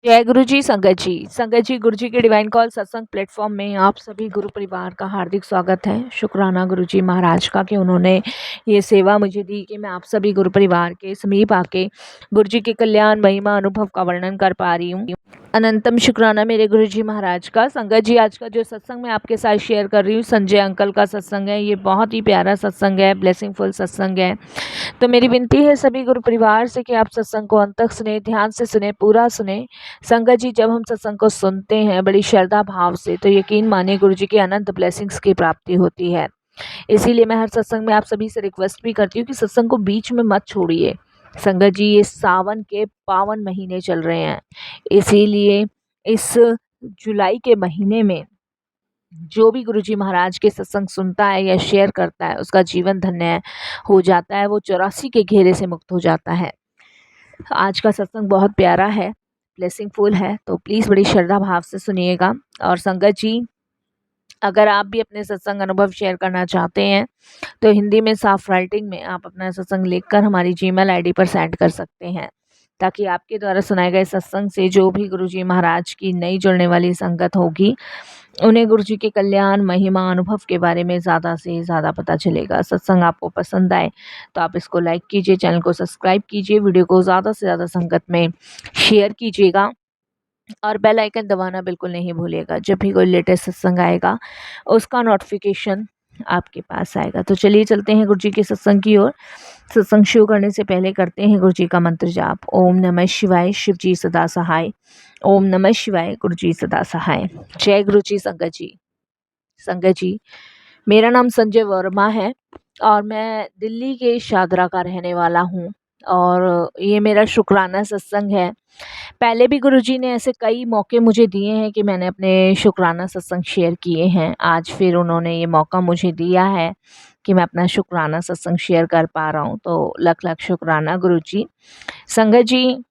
जय गुरु जी। संगत जी गुरु जी के डिवाइन कॉल सत्संग प्लेटफॉर्म में आप सभी गुरु परिवार का हार्दिक स्वागत है। शुक्राना गुरु जी महाराज का कि उन्होंने ये सेवा मुझे दी कि मैं आप सभी गुरु परिवार के समीप आके गुरु जी के कल्याण महिमा अनुभव का वर्णन कर पा रही हूँ। अनंतम शुक्राना मेरे गुरु जी महाराज का। संगत जी, आज का जो सत्संग मैं आपके साथ शेयर कर रही हूँ संजय अंकल का सत्संग है। ये बहुत ही प्यारा सत्संग है, ब्लेसिंगफुल सत्संग है। तो मेरी विनती है सभी गुरु परिवार से कि आप सत्संग को अंत तक सुने, ध्यान से सुने, पूरा सुने। संगत जी, जब हम सत्संग को सुनते हैं बड़ी श्रद्धा भाव से तो यकीन मानिए गुरु जी के अनंत ब्लेसिंग्स की प्राप्ति होती है। इसीलिए मैं हर सत्संग में आप सभी से रिक्वेस्ट भी करती हूँ कि सत्संग को बीच में मत छोड़िए। संगत जी, ये सावन के पावन महीने चल रहे हैं, इसीलिए इस जुलाई के महीने में जो भी गुरुजी महाराज के सत्संग सुनता है या शेयर करता है उसका जीवन धन्य हो जाता है, वो 84 के घेरे से मुक्त हो जाता है। आज का सत्संग बहुत प्यारा है, ब्लेसिंगफुल है, तो प्लीज़ बड़ी श्रद्धा भाव से सुनिएगा। और संगत जी, अगर आप भी अपने सत्संग अनुभव शेयर करना चाहते हैं तो हिंदी में साफ राइटिंग में आप अपना सत्संग लिखकर हमारी जीमेल आईडी पर सेंड कर सकते हैं, ताकि आपके द्वारा सुनाए गए सत्संग से जो भी गुरुजी महाराज की नई जुड़ने वाली संगत होगी उन्हें गुरुजी के कल्याण महिमा अनुभव के बारे में ज़्यादा से ज़्यादा पता चलेगा। सत्संग आपको पसंद आए तो आप इसको लाइक कीजिए, चैनल को सब्सक्राइब कीजिए, वीडियो को ज़्यादा से ज़्यादा संगत में शेयर कीजिएगा और बेल आइकन दबाना बिल्कुल नहीं भूलिएगा। जब भी कोई लेटेस्ट सत्संग आएगा उसका नोटिफिकेशन आपके पास आएगा। तो चलिए चलते हैं गुरुजी के सत्संग की ओर। सत्संग शुरू करने से पहले करते हैं गुरुजी का मंत्र जाप। ओम नमः शिवाय, शिव जी सदा सहाय। ओम नमः शिवाय, गुरुजी सदा सहाय। जय गुरुजी। संगत जी, मेरा नाम संजय वर्मा है और मैं दिल्ली के शादरा का रहने वाला हूँ और ये मेरा शुक्राना सत्संग है। पहले भी गुरुजी ने ऐसे कई मौके मुझे दिए हैं कि मैंने अपने शुक्राना सत्संग शेयर किए हैं। आज फिर उन्होंने ये मौका मुझे दिया है कि मैं अपना शुक्राना सत्संग शेयर कर पा रहा हूँ, तो लख लख शुक्राना गुरुजी। संगत जी,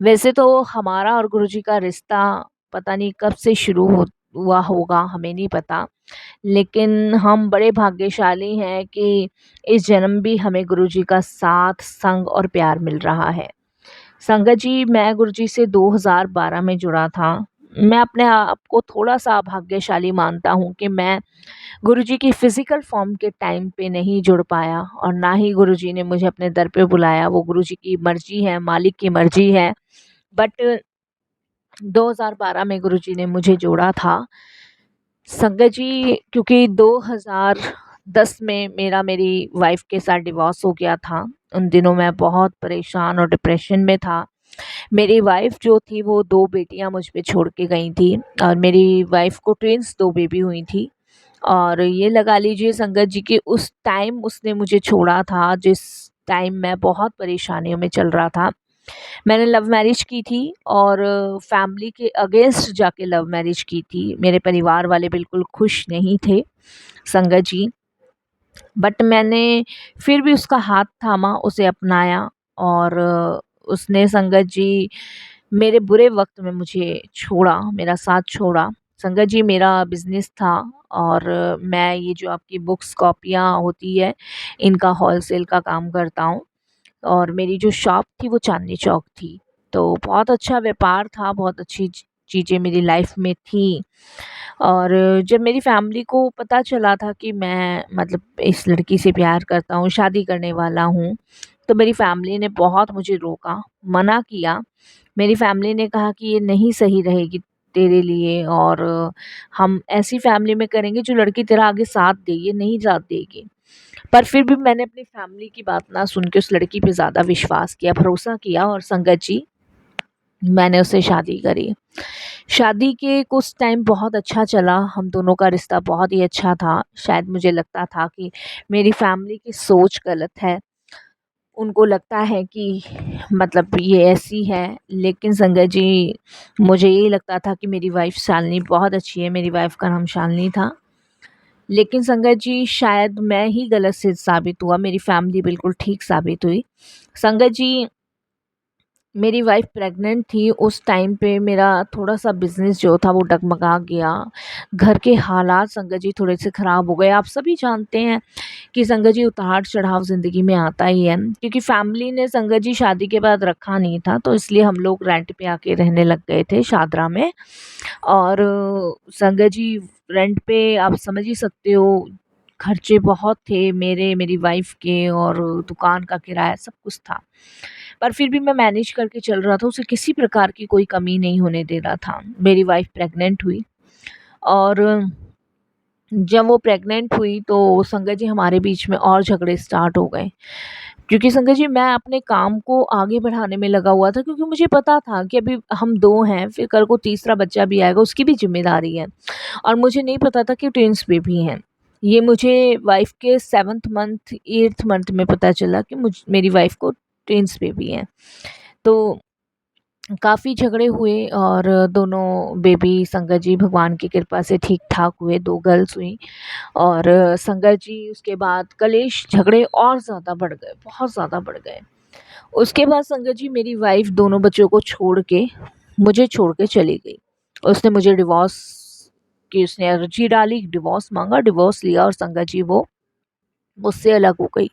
वैसे तो हमारा और गुरुजी का रिश्ता पता नहीं कब से हुआ होगा, हमें नहीं पता, लेकिन हम बड़े भाग्यशाली हैं कि इस जन्म भी हमें गुरुजी का साथ, संग और प्यार मिल रहा है। संगत जी, मैं गुरुजी से 2012 में जुड़ा था। मैं अपने आप को थोड़ा-सा भाग्यशाली मानता हूँ कि मैं गुरुजी की फ़िज़िकल फ़ॉर्म के टाइम पे नहीं जुड़ पाया और ना ही गुरुजी ने मुझे अपने दर पे बुलाया। वो गुरुजी की मर्ज़ी है, मालिक की मर्ज़ी है। बट 2012 में गुरुजी ने मुझे जोड़ा था। संगत जी, क्योंकि 2010 में मेरी वाइफ़ के साथ डिवोर्स हो गया था। उन दिनों मैं बहुत परेशान और डिप्रेशन में था। मेरी वाइफ़ जो थी वो 2 बेटियाँ मुझ पे छोड़ के गई थी और मेरी वाइफ़ को ट्विन्स 2 बेबी हुई थी। और ये लगा लीजिए संगत जी कि उस टाइम उसने मुझे छोड़ा था जिस टाइम मैं बहुत परेशानियों में चल रहा था। मैंने लव मैरिज की थी और फैमिली के अगेंस्ट जाके लव मैरिज की थी। मेरे परिवार वाले बिल्कुल खुश नहीं थे संगत जी, बट मैंने फिर भी उसका हाथ थामा, उसे अपनाया और उसने संगत जी मेरे बुरे वक़्त में मुझे छोड़ा, मेरा साथ छोड़ा। संगत जी, मेरा बिज़नेस था और मैं ये जो आपकी बुक्स, कॉपियाँ होती है, इनका होलसेल का काम करता हूँ और मेरी जो शॉप थी वो चांदनी चौक थी। तो बहुत अच्छा व्यापार था, बहुत अच्छी चीज़ें मेरी लाइफ़ में थी। और जब मेरी फैमिली को पता चला था कि मैं मतलब इस लड़की से प्यार करता हूँ, शादी करने वाला हूँ, तो मेरी फैमिली ने बहुत मुझे रोका, मना किया। मेरी फैमिली ने कहा कि ये नहीं सही रहेगी तेरे लिए और हम ऐसी फैमिली में करेंगे जो लड़की तेरा आगे साथ दे, ये नहीं साथ देगी। पर फिर भी मैंने अपनी फैमिली की बात ना सुन के उस लड़की पे ज़्यादा विश्वास किया, भरोसा किया और संगत जी, मैंने उससे शादी करी। शादी के कुछ टाइम बहुत अच्छा चला, हम दोनों का रिश्ता बहुत ही अच्छा था। शायद मुझे लगता था कि मेरी फैमिली की सोच गलत है, उनको लगता है कि मतलब ये ऐसी है, लेकिन संगत जी, मुझे यही लगता था कि मेरी वाइफ़ शालिनी बहुत अच्छी है, मेरी वाइफ़ का नाम शालिनी था। लेकिन संगत जी, शायद मैं ही गलत सिद्ध साबित हुआ, मेरी फैमिली बिल्कुल ठीक साबित हुई। संगत जी, मेरी वाइफ़ प्रेग्नेंट थी उस टाइम पे मेरा थोड़ा-सा बिज़नेस जो था वो डगमगा गया। घर के हालात संगत जी थोड़े से ख़राब हो गए। आप सभी जानते हैं कि संगत जी उतार-चढ़ाव ज़िंदगी में आता ही है, क्योंकि फैमिली ने संगत जी शादी के बाद रखा नहीं था, तो इसलिए हम लोग रेंट पे आके रहने लग गए थे शादरा में। और संगत जी रेंट पे आप समझ ही सकते हो, खर्चे बहुत थे मेरे, मेरी वाइफ़ के, और दुकान का किराया सब कुछ था। पर फिर भी मैं मैनेज करके चल रहा था, उसे किसी प्रकार की कोई कमी नहीं होने दे रहा था। मेरी वाइफ़ प्रेग्नेंट हुई, और जब वो प्रेग्नेंट हुई तो संगत जी हमारे बीच में और झगड़े स्टार्ट हो गए। क्योंकि संगत जी मैं अपने काम को आगे बढ़ाने में लगा हुआ था, क्योंकि मुझे पता था कि अभी हम 2 हैं, फिर कल को तीसरा बच्चा भी आएगा, उसकी भी ज़िम्मेदारी है। और मुझे नहीं पता था कि ट्विन्स बेबी हैं। ये मुझे वाइफ़ के 7th मंथ 8th मंथ में पता चला कि मेरी वाइफ़ को ट्विन्स बेबी हैं। तो काफ़ी झगड़े हुए, और दोनों बेबी संगत जी भगवान की कृपा से ठीक-ठाक हुए, 2 गर्ल्स हुईं। और संगत जी उसके बाद कलेश झगड़े और ज़्यादा बढ़ गए, बहुत ज़्यादा बढ़ गए। उसके बाद संगत जी मेरी वाइफ़ दोनों बच्चों को छोड़ के मुझे छोड़ के चली गई। उसने मुझे डिवोर्स की उसने अर्ज़ी डाली, डिवोर्स माँगा, डिवोर्स लिया, और संगत जी वो मुझसे अलग हो गई।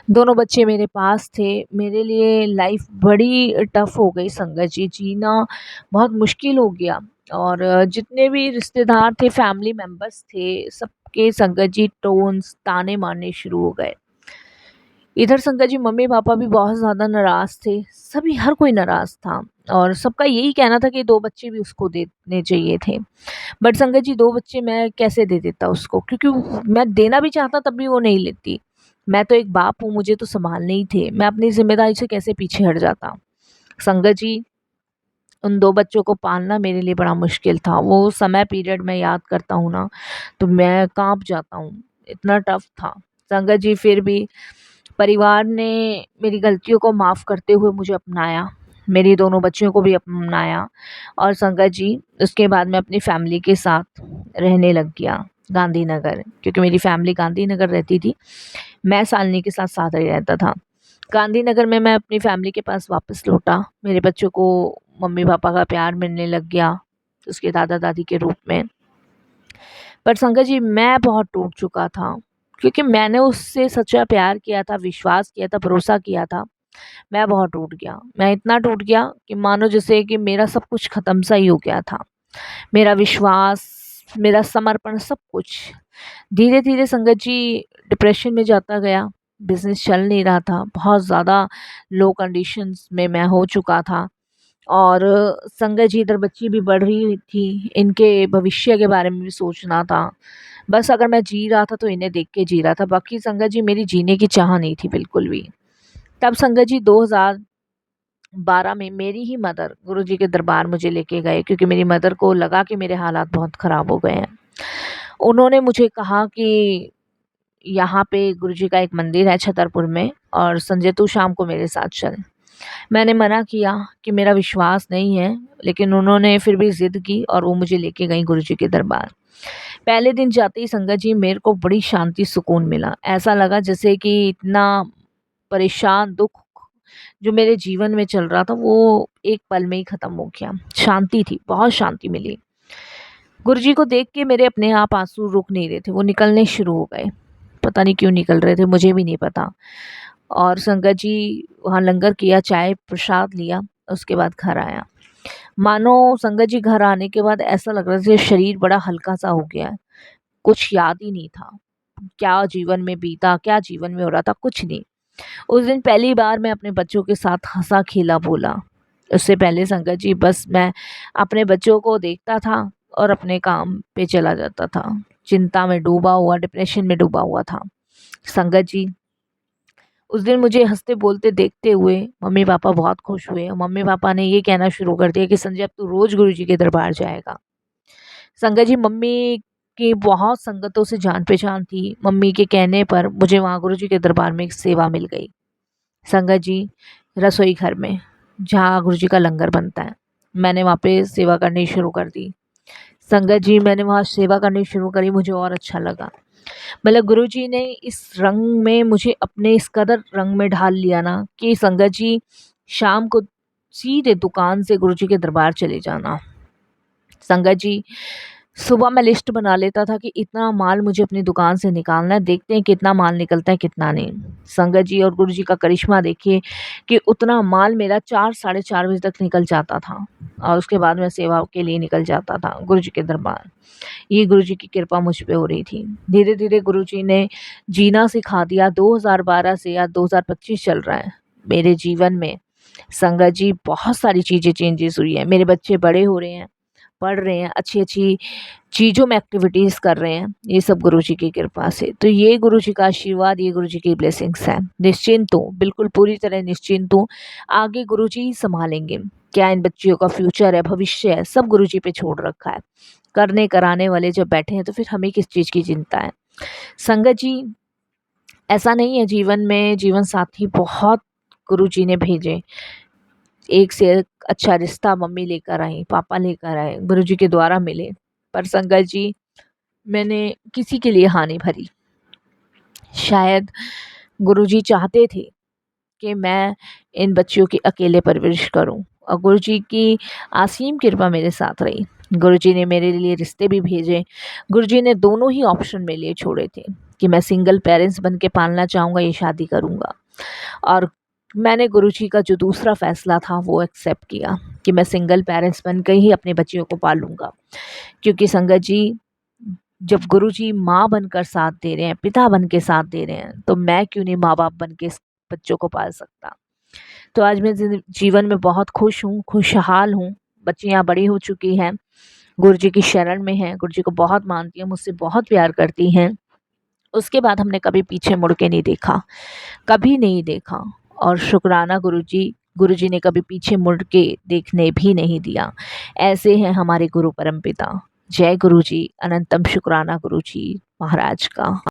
दोनों बच्चे मेरे पास थे। मेरे लिए लाइफ़ बड़ी टफ़ हो गई संगत जी, जीना बहुत मुश्किल हो गया। और जितने भी रिश्तेदार थे, फैमिली मेंबर्स थे, सबके संगत जी टोन्स, ताने मारने शुरू हो गए। इधर संगत जी मम्मी-पापा भी बहुत ज़्यादा नाराज़ थे, सभी हर कोई नाराज़ था, और सबका यही कहना था कि 2 बच्चे भी उसको देने चाहिए थे। बट संगत जी 2 बच्चे मैं कैसे दे देता उसको, क्योंकि मैं देना भी चाहता तब भी वो नहीं लेती। मैं तो एक बाप हूँ, मुझे तो सँभालने ही थे, मैं अपनी ज़िम्मेदारी से कैसे पीछे हट जाता। संगत जी उन 2 बच्चों को पालना मेरे लिए बड़ा मुश्किल था। वो समय पीरियड मैं याद करता हूँ ना, तो मैं काँप जाता हूँ, इतना टफ़ था। संगत जी फिर भी परिवार ने मेरी गलतियों को माफ़ करते हुए मुझे अपनाया, मेरी दोनों बच्चियों को भी अपनाया, और संगत जी उसके बाद मैं अपनी फैमिली के साथ रहने लग गया गांधीनगर, क्योंकि मेरी फैमिली गांधीनगर रहती थी, मैं सालनी के साथ साथ ही रहता था। गांधीनगर में मैं अपनी फैमिली के पास वापस लौटा, मेरे बच्चों को मम्मी-पापा का प्यार मिलने लग गया, उसके दादा-दादी के रूप में। पर संगत जी मैं बहुत टूट चुका था, क्योंकि मैंने उससे सच्चा प्यार किया था, विश्वास किया था, भरोसा किया था। मैं बहुत टूट गया। मैं इतना टूट गया कि मानो जैसे कि मेरा सब कुछ ख़त्म सा ही हो गया था। मेरा विश्वास, मेरा समर्पण, सब कुछ। धीरे-धीरे संगत जी डिप्रेशन में जाता गया, बिज़नेस चल नहीं रहा था, बहुत ज़्यादा लो कंडीशंस में मैं हो चुका था। और संगत जी इधर बच्ची भी बढ़ रही थी, इनके भविष्य के बारे में भी सोचना था। बस अगर मैं जी रहा था तो इन्हें देख के जी रहा था, बाकी संगत जी मेरी जीने की चाह नहीं थी बिल्कुल भी। तब संगत जी 2012 में मेरी ही मदर गुरुजी के दरबार मुझे लेके गए, क्योंकि मेरी मदर को लगा कि मेरे हालात बहुत ख़राब हो गए हैं। उन्होंने मुझे कहा कि यहाँ पे गुरुजी का एक मंदिर है छतरपुर में, और संजय तू शाम को मेरे साथ चल। मैंने मना किया कि मेरा विश्वास नहीं है, लेकिन उन्होंने फिर भी ज़िद की, और वो मुझे लेके गईं गुरुजी के दरबार। पहले दिन जाते ही संगत जी मेरे को बड़ी शांति, सुकून मिला। ऐसा लगा जैसे कि इतना परेशान, दुःख जो मेरे जीवन में चल रहा था, वो एक पल में ही ख़त्म हो गया। शांति थी, बहुत शांति मिली। गुरुजी को देख के मेरे अपने आप आँसू रुक नहीं रहे थे, वो निकलने शुरू हो गए। पता नहीं क्यों निकल रहे थे, मुझे भी नहीं पता। और संगत जी वहाँ लंगर किया, चाय प्रसाद लिया, उसके बाद घर आया। मानो संगत जी घर आने के बाद ऐसा लग रहा था जैसे शरीर बड़ा हल्का-सा हो गया है, कुछ याद ही नहीं था। क्या जीवन में बीता, क्या जीवन में हो रहा था, कुछ नहीं। उस दिन पहली बार मैं अपने बच्चों के साथ हँसा-खेला बोला। उससे पहले संगत जी बस मैं अपने बच्चों को देखता था और अपने काम पे चला जाता था। चिंता में डूबा हुआ, डिप्रेशन में डूबा हुआ था। संगत जी उस दिन मुझे हँसते-बोलते देखते हुए मम्मी-पापा बहुत खुश हुए, और मम्मी-पापा ने ये कहना शुरू कर दिया कि संजय अब तू रोज़ गुरुजी के दरबार जाएगा। संगत जी मम्मी की बहुत संगतों से जान-पहचान थी। मम्मी के कहने पर मुझे वहाँ गुरुजी के दरबार में एक सेवा मिल गई। संगत जी रसोई घर में, जहाँ गुरुजी का लंगर बनता है। मैंने वहाँ पे सेवा करनी शुरू कर दी। संगत जी मैंने वहाँ सेवा करनी शुरू करी, मुझे और अच्छा लगा। मतलब गुरुजी ने इस रंग में मुझे अपने इस कदर रंग में ढाल लिया ना, कि संगत जी शाम को सीधे दुकान से गुरुजी के दरबार चले जाना। संगत जी, सुबह मैं लिस्ट बना लेता था कि इतना माल मुझे अपनी दुकान से निकालना है, देखते हैं कितना माल निकलता है कितना नहीं। संगत जी और गुरुजी का करिश्मा देखिए कि उतना माल मेरा 4 साढ़े 4 बजे तक निकल जाता था और उसके बाद मैं सेवा के लिए निकल जाता था गुरुजी के दरबार। ये गुरुजी की कृपा मुझ पे हो रही थी। धीरे-धीरे गुरुजी ने जीना सिखा दिया। 2012 से आज 2025 चल रहा है। मेरे जीवन में संगत जी बहुत सारी चीज़ें चेंजेस हुई हैं। मेरे बच्चे बड़े हो रहे हैं, पढ़ रहे हैं, अच्छी-अच्छी चीज़ों में एक्टिविटीज़ कर रहे हैं, ये सब गुरुजी की कृपा से। तो ये गुरुजी का आशीर्वाद, ये गुरुजी की ब्लेसिंग्स हैं। निश्चिंत हूँ, बिल्कुल पूरी तरह निश्चिंत हूँ, आगे गुरुजी ही सँभालेंगे। क्या इन बच्चियों का फ्यूचर है, भविष्य है, सब गुरुजी पे छोड़ रखा है। करने कराने वाले जब बैठे हैं तो फिर हमें किस चीज़ की चिंता है। संगत जी, ऐसा नहीं है जीवन में जीवन साथी बहुत गुरुजी ने भेजे। एक से एक अच्छा रिश्ता मम्मी लेकर आई, पापा लेकर आए, गुरुजी के द्वारा मिले। पर संगत जी, मैंने किसी के लिए हाँ नहीं भरी। शायद गुरुजी चाहते थे कि मैं इन बच्चियों की अकेले परवरिश करूं और गुरुजी की असीम कृपा मेरे साथ रही। गुरुजी ने मेरे लिए रिश्ते भी भेजे। गुरुजी ने दोनों ही ऑप्शन मेरे लिए छोड़े थे कि मैं सिंगल पेरेंट्स बन के पालना चाहूँगा, ये शादी करूँगा। और मैंने गुरुजी का जो दूसरा फ़ैसला था वो एक्सेप्ट किया कि मैं सिंगल पेरेंट्स बन के ही अपने बच्चियों को पालूँगा। क्योंकि संगत जी, जब गुरुजी माँ बनकर साथ दे रहे हैं, पिता बन के साथ दे रहे हैं, तो मैं क्यों नहीं माँ-बाप बन के इस बच्चों को पाल सकता। तो आज मैं जीवन में बहुत खुश हूँ, खुशहाल हूँ। बच्चियाँ बड़ी हो चुकी हैं, गुरुजी की शरण में हैं, गुरुजी को बहुत मानती हैं, मुझसे बहुत प्यार करती हैं। उसके बाद हमने कभी पीछे मुड़ के नहीं देखा, कभी नहीं देखा। और शुक्राना गुरुजी, गुरुजी ने कभी पीछे मुड़ के देखने भी नहीं दिया। ऐसे हैं हमारे गुरु परमपिता। जय गुरुजी, अनंतम शुक्राना गुरुजी महाराज का।